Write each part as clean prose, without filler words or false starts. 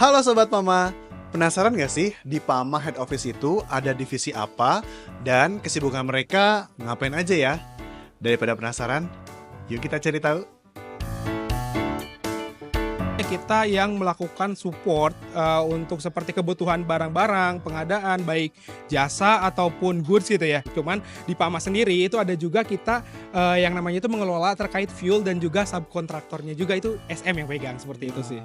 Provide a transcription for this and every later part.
Halo Sobat Pama, penasaran gak sih di Pama Head Office itu ada divisi apa dan kesibukan mereka ngapain aja ya? Daripada penasaran, yuk kita cari tahu. Kita yang melakukan support untuk seperti kebutuhan barang-barang, pengadaan baik jasa ataupun goods gitu ya. Cuman di Pama sendiri itu ada juga kita yang namanya itu mengelola terkait fuel dan juga subkontraktornya juga itu SM yang pegang seperti itu sih.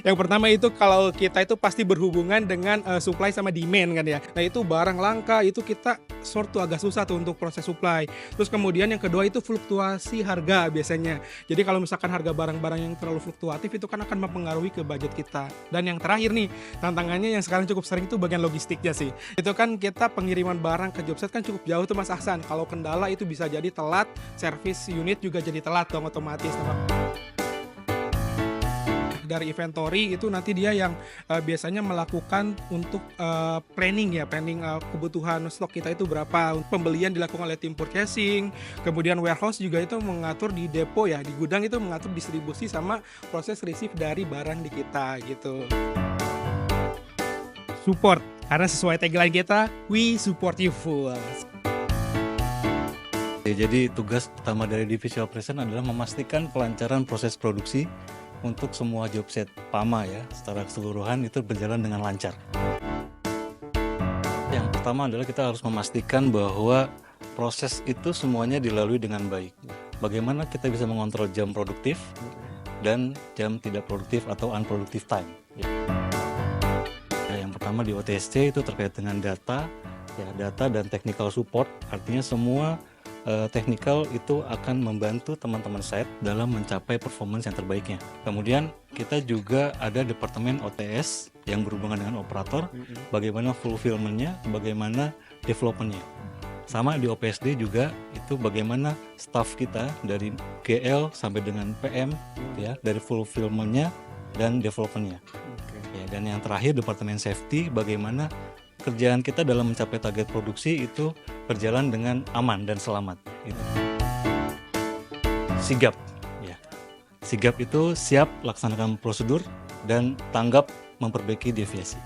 Yang pertama itu kalau kita itu pasti berhubungan dengan supply sama demand kan ya. Nah itu barang langka itu kita sort tuh agak susah tuh untuk proses supply. Terus kemudian yang kedua itu fluktuasi harga biasanya. Jadi kalau misalkan harga barang-barang yang terlalu fluktuatif itu kan akan mempengaruhi ke budget kita. Dan yang terakhir nih tantangannya yang sekarang cukup sering itu bagian logistiknya sih. Itu kan kita pengiriman barang ke jobsite kan cukup jauh tuh Mas Ahsan. Kalau kendala itu bisa jadi telat, service unit juga jadi telat dong otomatis. Dari inventory itu nanti dia yang biasanya melakukan untuk planning kebutuhan stok kita itu berapa. Pembelian dilakukan oleh tim purchasing, kemudian warehouse juga itu mengatur di depo ya, di gudang itu mengatur distribusi sama proses receive dari barang di kita gitu. Support, karena sesuai tagline kita, we support you full. Jadi tugas utama dari divisi operation adalah memastikan kelancaran proses produksi untuk semua jobset Pama ya, secara keseluruhan itu berjalan dengan lancar. Yang pertama adalah kita harus memastikan bahwa proses itu semuanya dilalui dengan baik. Bagaimana kita bisa mengontrol jam produktif dan jam tidak produktif atau unproductive time. Yang pertama di OTSC itu terkait dengan data, ya data dan technical support, artinya semua technical itu akan membantu teman-teman site dalam mencapai performance yang terbaiknya. Kemudian kita juga ada departemen OTS yang berhubungan dengan operator, bagaimana fulfillment-nya, bagaimana development-nya. Sama di OPSD juga itu bagaimana staff kita dari GL sampai dengan PM ya, dari fulfillment-nya dan development-nya. Ya, dan yang terakhir departemen safety, bagaimana kerjaan kita dalam mencapai target produksi itu berjalan dengan aman dan selamat. Gitu. Sigap, ya. Sigap itu siap laksanakan prosedur dan tanggap memperbaiki deviasi.